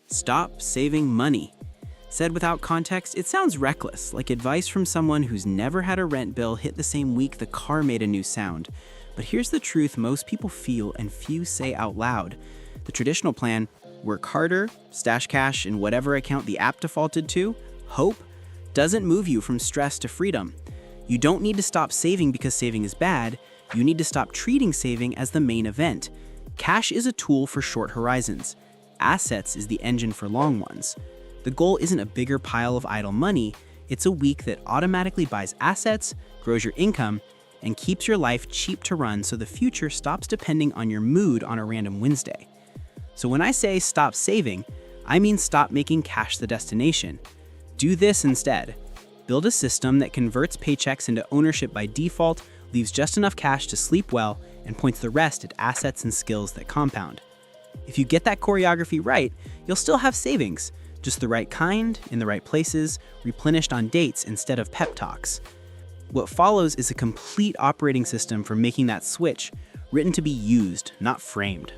Stop saving money. Said without context, it sounds reckless, like advice from someone who's never had a rent bill hit the same week the car made a new sound. But here's the truth most people feel and few say out loud. The traditional plan, work harder, stash cash in whatever account the app defaulted to, hope, doesn't move you from stress to freedom. You don't need to stop saving because saving is bad. You need to stop treating saving as the main event. Cash is a tool for short horizons. Assets is the engine for long ones. The goal isn't a bigger pile of idle money, it's a week that automatically buys assets, grows your income, and keeps your life cheap to run so the future stops depending on your mood on a random Wednesday. So when I say stop saving, I mean stop making cash the destination. Do this instead. Build a system that converts paychecks into ownership by default, leaves just enough cash to sleep well, and points the rest at assets and skills that compound. If you get that choreography right, you'll still have savings, just the right kind, in the right places, replenished on dates instead of pep talks. What follows is a complete operating system for making that switch, written to be used, not framed.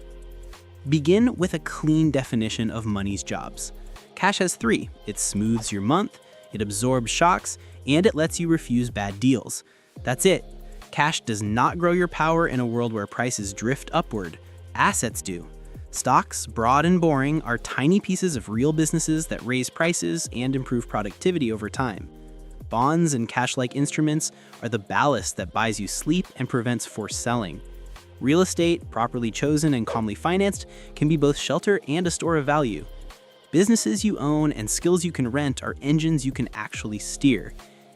Begin with a clean definition of money's jobs. Cash has three. It smooths your month, it absorbs shocks, and it lets you refuse bad deals. That's it. Cash does not grow your power in a world where prices drift upward. Assets do. Stocks, broad and boring, are tiny pieces of real businesses that raise prices and improve productivity over time. Bonds and cash-like instruments are the ballast that buys you sleep and prevents forced selling. Real estate, properly chosen and calmly financed, can be both shelter and a store of value. Businesses you own and skills you can rent are engines you can actually steer.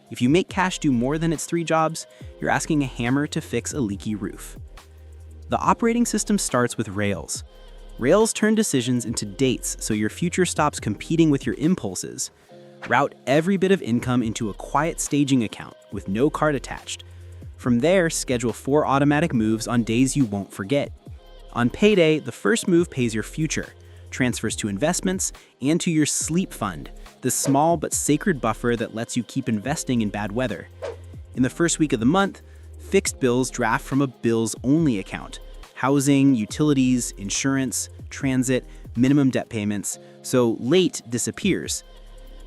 If you make cash do more than its three jobs, you're asking a hammer to fix a leaky roof. The operating system starts with Rails. Rails turn decisions into dates so your future stops competing with your impulses. Route every bit of income into a quiet staging account with no card attached. From there, schedule 4 automatic moves on days you won't forget. On payday, the first move pays your future, transfers to investments, and to your sleep fund, the small but sacred buffer that lets you keep investing in bad weather. In the first week of the month, fixed bills draft from a bills-only account. Housing, utilities, insurance, transit, minimum debt payments, so late disappears.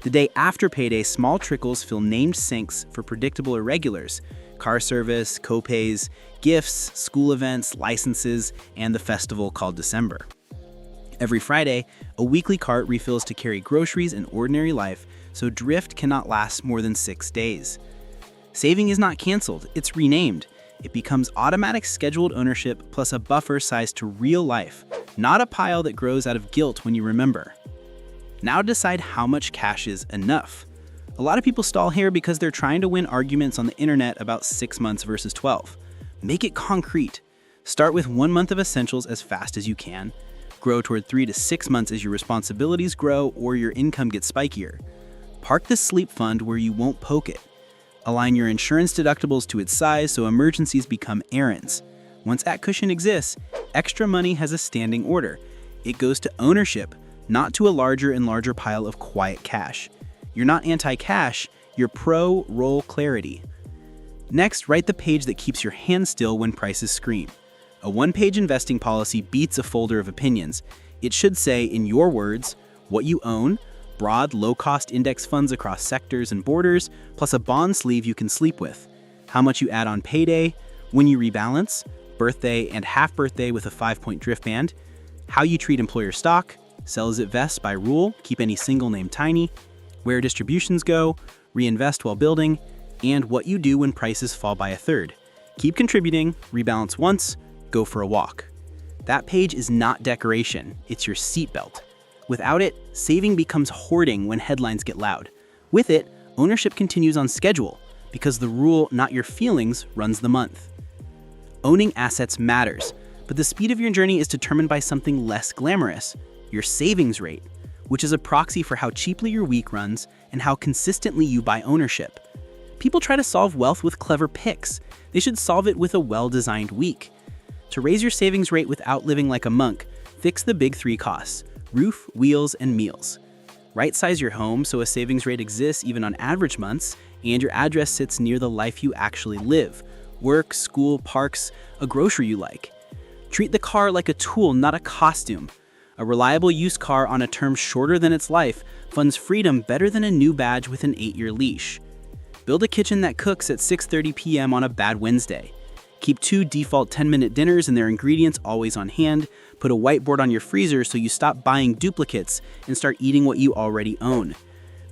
The day after payday, small trickles fill named sinks for predictable irregulars, car service, co-pays, gifts, school events, licenses, and the festival called December. Every Friday, a weekly cart refills to carry groceries in ordinary life, so drift cannot last more than 6 days. Saving is not canceled, it's renamed. It becomes automatic scheduled ownership plus a buffer sized to real life, not a pile that grows out of guilt when you remember. Now decide how much cash is enough. A lot of people stall here because they're trying to win arguments on the internet about 6 months versus 12. Make it concrete. Start with 1 month of essentials as fast as you can. Grow toward 3 to 6 months as your responsibilities grow or your income gets spikier. Park the sleep fund where you won't poke it. Align your insurance deductibles to its size so emergencies become errands. Once that cushion exists, extra money has a standing order. It goes to ownership, not to a larger and larger pile of quiet cash. You're not anti-cash, you're pro-roll clarity. Next, write the page that keeps your hands still when prices scream. A one-page investing policy beats a folder of opinions. It should say, in your words, what you own, broad, low-cost index funds across sectors and borders, plus a bond sleeve you can sleep with, how much you add on payday, when you rebalance, birthday and half-birthday with a 5-point drift band, how you treat employer stock, sell as it vests by rule, keep any single name tiny, where distributions go, reinvest while building, and what you do when prices fall by a third. Keep contributing, rebalance once, go for a walk. That page is not decoration, it's your seatbelt. Without it, saving becomes hoarding when headlines get loud. With it, ownership continues on schedule, because the rule, not your feelings, runs the month. Owning assets matters, but the speed of your journey is determined by something less glamorous, your savings rate, which is a proxy for how cheaply your week runs and how consistently you buy ownership. People try to solve wealth with clever picks. They should solve it with a well-designed week. To raise your savings rate without living like a monk, fix the big 3 costs: roof, wheels, and meals. Right-size your home so a savings rate exists even on average months, and your address sits near the life you actually live: work, school, parks, a grocery you like. Treat the car like a tool, not a costume. A reliable used car on a term shorter than its life funds freedom better than a new badge with an 8-year leash. Build a kitchen that cooks at 6:30 p.m. on a bad Wednesday. Keep 2 default 10-minute dinners and their ingredients always on hand. Put a whiteboard on your freezer so you stop buying duplicates and start eating what you already own.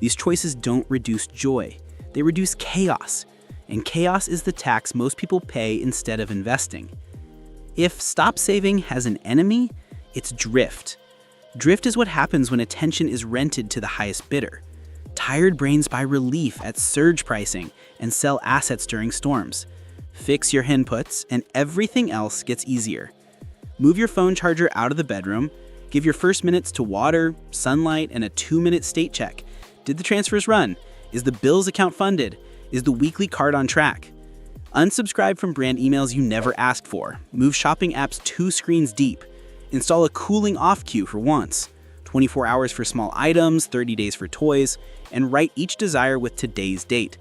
These choices don't reduce joy. They reduce chaos. And chaos is the tax most people pay instead of investing. If stop saving has an enemy, it's drift. Drift is what happens when attention is rented to the highest bidder. Tired brains buy relief at surge pricing and sell assets during storms. Fix your inputs and everything else gets easier. Move your phone charger out of the bedroom. Give your first minutes to water, sunlight, and a 2-minute state check. Did the transfers run? Is the bills account funded? Is the weekly card on track? Unsubscribe from brand emails you never asked for. Move shopping apps 2 screens deep. Install a cooling off queue for wants. 24 hours for small items, 30 days for toys, and write each desire with today's date.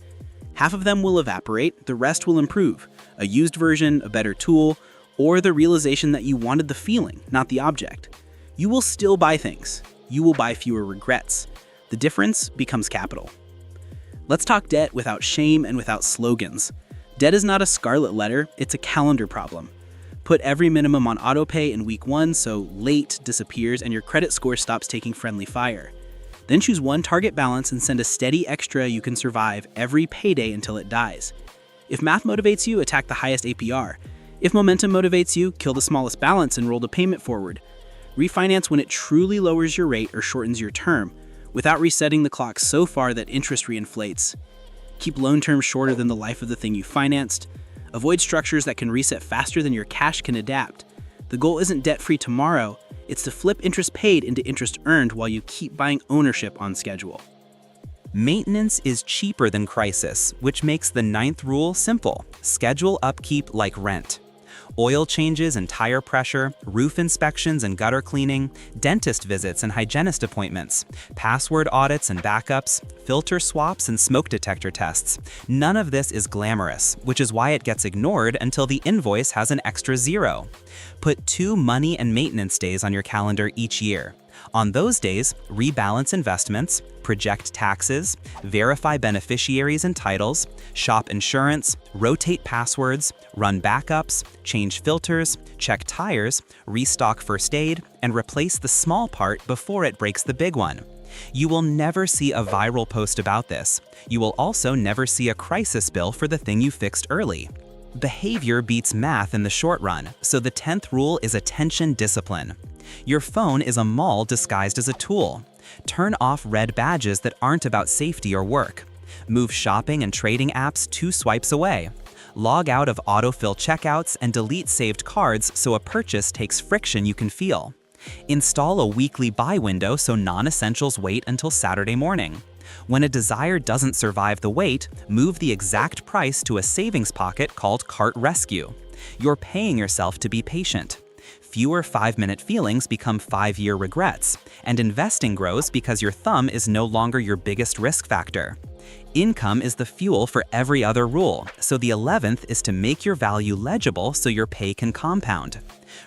Half of them will evaporate, the rest will improve. A used version, a better tool, or the realization that you wanted the feeling, not the object. You will still buy things. You will buy fewer regrets. The difference becomes capital. Let's talk debt without shame and without slogans. Debt is not a scarlet letter, it's a calendar problem. Put every minimum on autopay in week 1 so late disappears and your credit score stops taking friendly fire. Then choose one target balance and send a steady extra you can survive every payday until it dies. If math motivates you, attack the highest APR. If momentum motivates you, kill the smallest balance and roll the payment forward. Refinance when it truly lowers your rate or shortens your term, without resetting the clock so far that interest reinflates. Keep loan terms shorter than the life of the thing you financed. Avoid structures that can reset faster than your cash can adapt. The goal isn't debt-free tomorrow, it's to flip interest paid into interest earned while you keep buying ownership on schedule. Maintenance is cheaper than crisis, which makes the 9th rule simple. Schedule upkeep like rent. Oil changes and tire pressure, roof inspections and gutter cleaning, dentist visits and hygienist appointments, password audits and backups, filter swaps and smoke detector tests. None of this is glamorous, which is why it gets ignored until the invoice has an extra 0. Put 2 money and maintenance days on your calendar each year. On those days, rebalance investments, project taxes, verify beneficiaries and titles, shop insurance, rotate passwords, run backups, change filters, check tires, restock first aid, and replace the small part before it breaks the big one. You will never see a viral post about this. You will also never see a crisis bill for the thing you fixed early. Behavior beats math in the short run, so the 10th rule is attention discipline. Your phone is a mall disguised as a tool. Turn off red badges that aren't about safety or work. Move shopping and trading apps 2 swipes away. Log out of autofill checkouts and delete saved cards so a purchase takes friction you can feel. Install a weekly buy window so non-essentials wait until Saturday morning. When a desire doesn't survive the wait, move the exact price to a savings pocket called Cart Rescue. You're paying yourself to be patient. Fewer 5-minute feelings become 5-year regrets, and investing grows because your thumb is no longer your biggest risk factor. Income is the fuel for every other rule, so the 11th is to make your value legible so your pay can compound.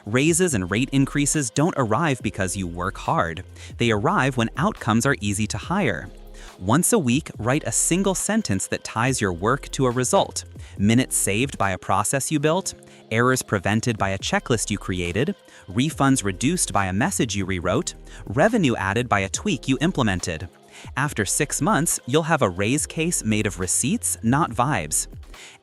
Raises and rate increases don't arrive because you work hard. They arrive when outcomes are easy to hire. Once a week, write a single sentence that ties your work to a result. Minutes saved by a process you built, errors prevented by a checklist you created, refunds reduced by a message you rewrote, revenue added by a tweak you implemented. After 6 months, you'll have a raise case made of receipts, not vibes.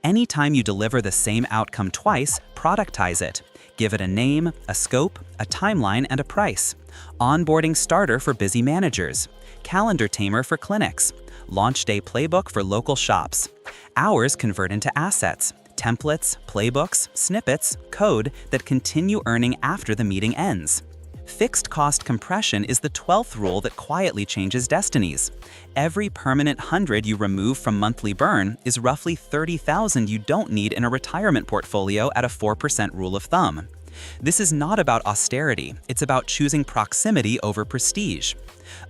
Anytime you deliver the same outcome twice, productize it. Give it a name, a scope, a timeline, and a price. Onboarding starter for busy managers. Calendar tamer for clinics. Launch day playbook for local shops. Hours convert into assets. Templates, playbooks, snippets, code that continue earning after the meeting ends. Fixed cost compression is the 12th rule that quietly changes destinies. Every permanent 100 you remove from monthly burn is roughly 30,000 you don't need in a retirement portfolio at a 4% rule of thumb. This is not about austerity, it's about choosing proximity over prestige.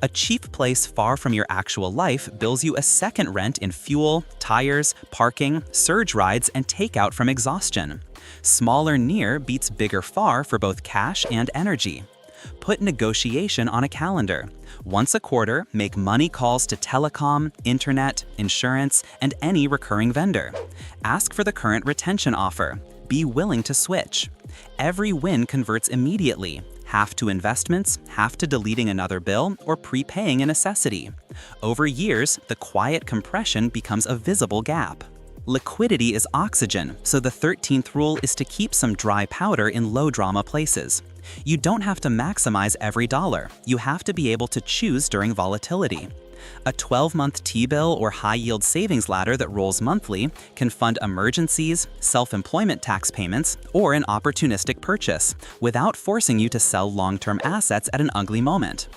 A cheap place far from your actual life bills you a second rent in fuel, tires, parking, surge rides, and takeout from exhaustion. Smaller near beats bigger far for both cash and energy. Put negotiation on a calendar. Once a quarter, make money calls to telecom, internet, insurance, and any recurring vendor. Ask for the current retention offer. Be willing to switch. Every win converts immediately, half to investments, half to deleting another bill, or prepaying a necessity. Over years, the quiet compression becomes a visible gap. Liquidity is oxygen, so the 13th rule is to keep some dry powder in low-drama places. You don't have to maximize every dollar. You have to be able to choose during volatility. A 12-month T-bill or high-yield savings ladder that rolls monthly can fund emergencies, self-employment tax payments, or an opportunistic purchase, without forcing you to sell long-term assets at an ugly moment.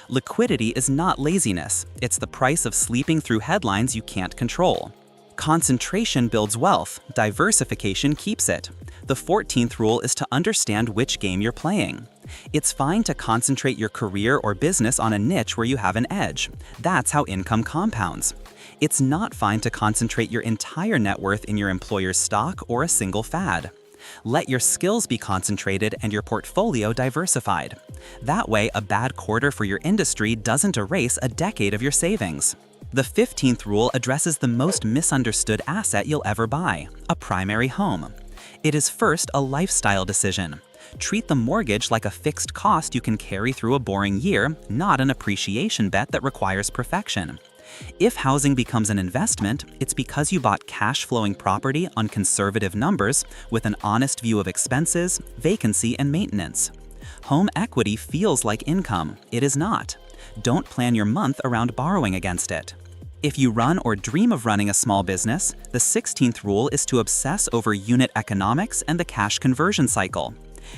Liquidity is not laziness. It's the price of sleeping through headlines you can't control. Concentration builds wealth, diversification keeps it. The 14th rule is to understand which game you're playing. It's fine to concentrate your career or business on a niche where you have an edge. That's how income compounds. It's not fine to concentrate your entire net worth in your employer's stock or a single fad. Let your skills be concentrated and your portfolio diversified. That way, a bad quarter for your industry doesn't erase a decade of your savings. The 15th rule addresses the most misunderstood asset you'll ever buy, a primary home. It is first a lifestyle decision. Treat the mortgage like a fixed cost you can carry through a boring year, not an appreciation bet that requires perfection. If housing becomes an investment, it's because you bought cash-flowing property on conservative numbers with an honest view of expenses, vacancy, and maintenance. Home equity feels like income. It is not. Don't plan your month around borrowing against it. If you run or dream of running a small business, the 16th rule is to obsess over unit economics and the cash conversion cycle.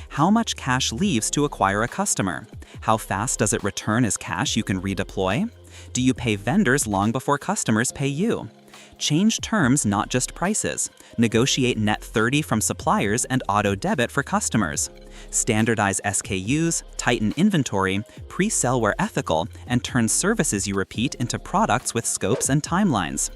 How much cash leaves to acquire a customer? How fast does it return as cash you can redeploy? Do you pay vendors long before customers pay you? Change terms, not just prices. Negotiate net 30 from suppliers and auto debit for customers. Standardize SKUs, tighten inventory, pre-sell where ethical, and turn services you repeat into products with scopes and timelines.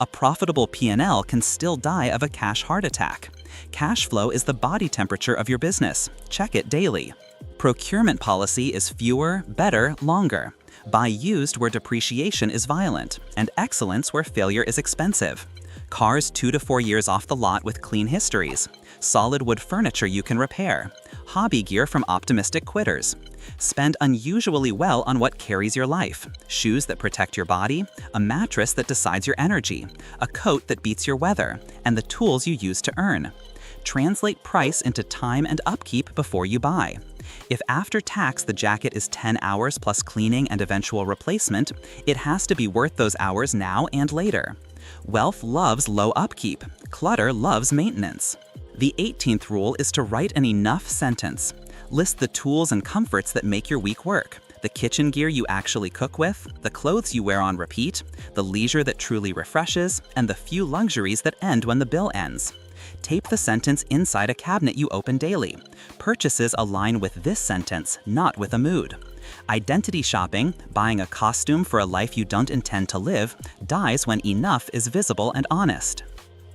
A profitable P&L can still die of a cash heart attack. Cash flow is the body temperature of your business. Check it daily. Procurement policy is fewer, better, longer. Buy used where depreciation is violent, and excellence where failure is expensive. Cars 2 to 4 years off the lot with clean histories. Solid wood furniture you can repair. Hobby gear from optimistic quitters. Spend unusually well on what carries your life. Shoes that protect your body, a mattress that decides your energy, a coat that beats your weather, and the tools you use to earn. Translate price into time and upkeep before you buy. If after tax the jacket is 10 hours plus cleaning and eventual replacement, it has to be worth those hours now and later. Wealth loves low upkeep. Clutter loves maintenance. The 18th rule is to write an enough sentence. List the tools and comforts that make your week work. The kitchen gear you actually cook with, the clothes you wear on repeat, the leisure that truly refreshes, and the few luxuries that end when the bill ends. Tape the sentence inside a cabinet you open daily. Purchases align with this sentence, not with a mood. Identity shopping, buying a costume for a life you don't intend to live, dies when enough is visible and honest.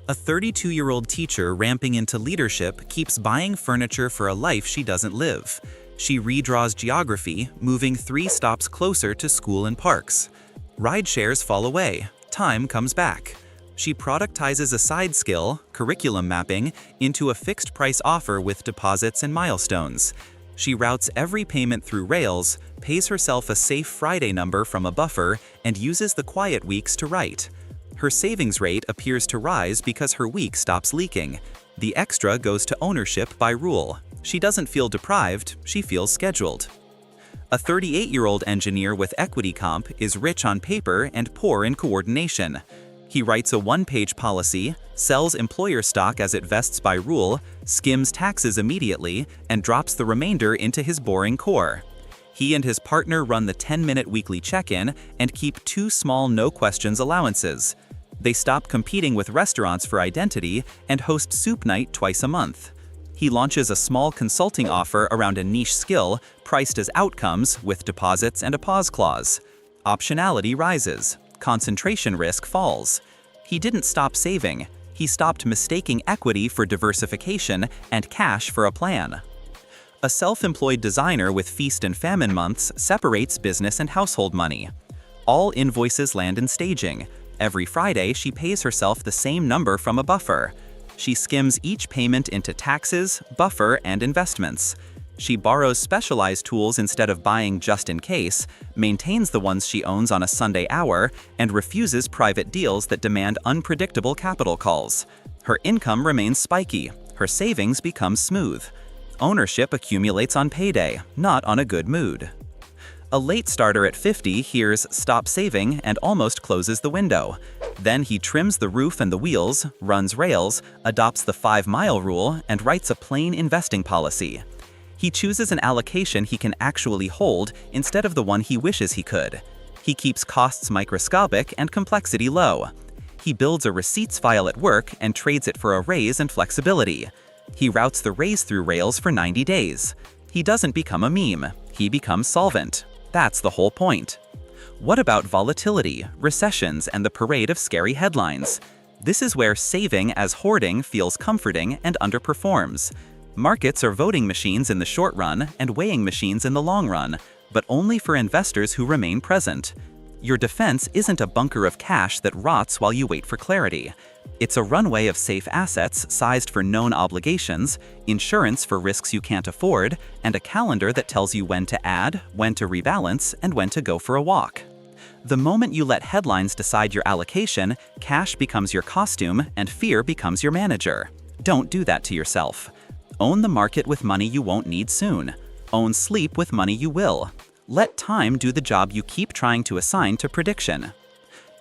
A 32-year-old teacher ramping into leadership keeps buying furniture for a life she doesn't live. She redraws geography, moving 3 stops closer to school and parks. Ride shares fall away. Time comes back. She productizes a side skill, curriculum mapping, into a fixed-price offer with deposits and milestones. She routes every payment through Rails, pays herself a safe Friday number from a buffer, and uses the quiet weeks to write. Her savings rate appears to rise because her week stops leaking. The extra goes to ownership by rule. She doesn't feel deprived, she feels scheduled. A 38-year-old engineer with equity comp is rich on paper and poor in coordination. He writes a 1-page policy, sells employer stock as it vests by rule, skims taxes immediately, and drops the remainder into his boring core. He and his partner run the 10-minute weekly check-in and keep 2 small no-questions allowances. They stop competing with restaurants for identity and host soup night twice a month. He launches a small consulting offer around a niche skill priced as outcomes with deposits and a pause clause. Optionality rises. Concentration risk falls. He didn't stop saving. He stopped mistaking equity for diversification and cash for a plan. A self-employed designer with feast and famine months separates business and household money. All invoices land in staging. Every Friday, she pays herself the same number from a buffer. She skims each payment into taxes, buffer, and investments. She borrows specialized tools instead of buying just in case, maintains the ones she owns on a Sunday hour, and refuses private deals that demand unpredictable capital calls. Her income remains spiky. Her savings become smooth. Ownership accumulates on payday, not on a good mood. A late starter at 50 hears "stop saving" and almost closes the window. Then he trims the roof and the wheels, runs rails, adopts the 5-mile rule, and writes a plain investing policy. He chooses an allocation he can actually hold instead of the one he wishes he could. He keeps costs microscopic and complexity low. He builds a receipts file at work and trades it for a raise and flexibility. He routes the raise through Rails for 90 days. He doesn't become a meme. He becomes solvent. That's the whole point. What about volatility, recessions, and the parade of scary headlines? This is where saving as hoarding feels comforting and underperforms. Markets are voting machines in the short run and weighing machines in the long run, but only for investors who remain present. Your defense isn't a bunker of cash that rots while you wait for clarity. It's a runway of safe assets sized for known obligations, insurance for risks you can't afford, and a calendar that tells you when to add, when to rebalance, and when to go for a walk. The moment you let headlines decide your allocation, cash becomes your costume and fear becomes your manager. Don't do that to yourself. Own the market with money you won't need soon. Own sleep with money you will. Let time do the job you keep trying to assign to prediction.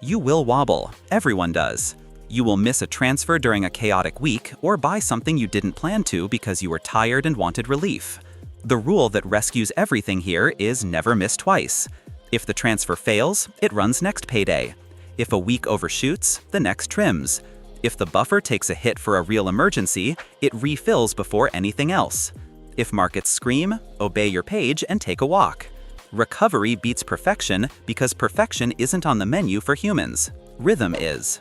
You will wobble. Everyone does. You will miss a transfer during a chaotic week or buy something you didn't plan to because you were tired and wanted relief. The rule that rescues everything here is never miss twice. If the transfer fails, it runs next payday. If a week overshoots, the next trims. If the buffer takes a hit for a real emergency, it refills before anything else. If markets scream, obey your page and take a walk. Recovery beats perfection because perfection isn't on the menu for humans. Rhythm is.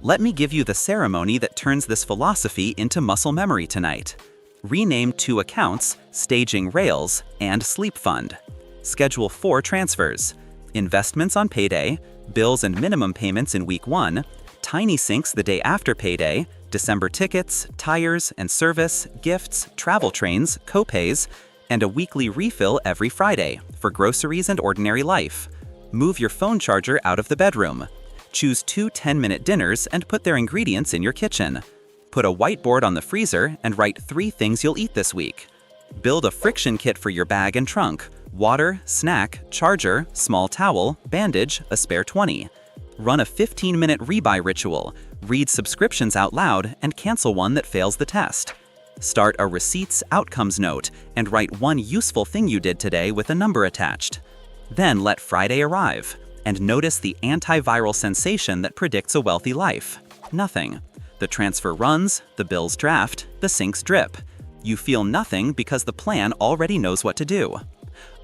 Let me give you the ceremony that turns this philosophy into muscle memory tonight. Rename 2 accounts, Staging Rails and Sleep Fund. Schedule 4 transfers. Investments on payday, bills and minimum payments in week 1, tiny sinks the day after payday, December tickets, tires and service, gifts, travel trains, copays, and a weekly refill every Friday for groceries and ordinary life. Move your phone charger out of the bedroom. Choose 2 10-minute dinners and put their ingredients in your kitchen. Put a whiteboard on the freezer and write 3 things you'll eat this week. Build a friction kit for your bag and trunk: water, snack, charger, small towel, bandage, a spare 20. Run a 15-minute rebuy ritual. Read subscriptions out loud and cancel one that fails the test. Start a receipts outcomes note and write 1 useful thing you did today with a number attached. Then let Friday arrive and notice the antiviral sensation that predicts a wealthy life. Nothing. The transfer runs, the bills draft, the sinks drip. You feel nothing because the plan already knows what to do.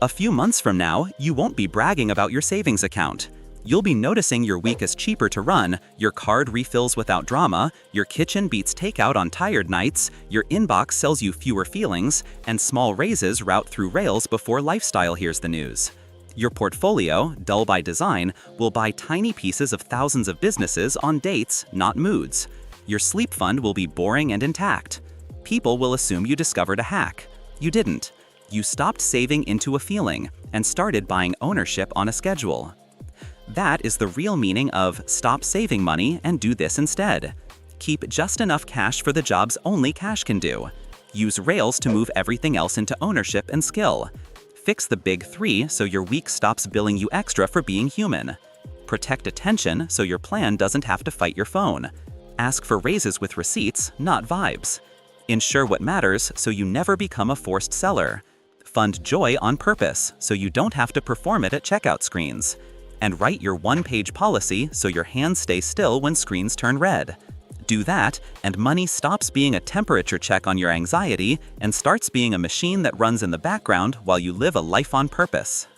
A few months from now, you won't be bragging about your savings account. You'll be noticing your week is cheaper to run, your card refills without drama, your kitchen beats takeout on tired nights, your inbox sells you fewer feelings, and small raises route through Rails before lifestyle hears the news. Your portfolio, dull by design, will buy tiny pieces of thousands of businesses on dates, not moods. Your sleep fund will be boring and intact. People will assume you discovered a hack. You didn't. You stopped saving into a feeling and started buying ownership on a schedule. That is the real meaning of stop saving money and do this instead. Keep just enough cash for the jobs only cash can do. Use Rails to move everything else into ownership and skill. Fix the big 3 so your week stops billing you extra for being human. Protect attention so your plan doesn't have to fight your phone. Ask for raises with receipts, not vibes. Ensure what matters so you never become a forced seller. Fund joy on purpose so you don't have to perform it at checkout screens. And write your 1-page policy so your hands stay still when screens turn red. Do that, and money stops being a temperature check on your anxiety and starts being a machine that runs in the background while you live a life on purpose.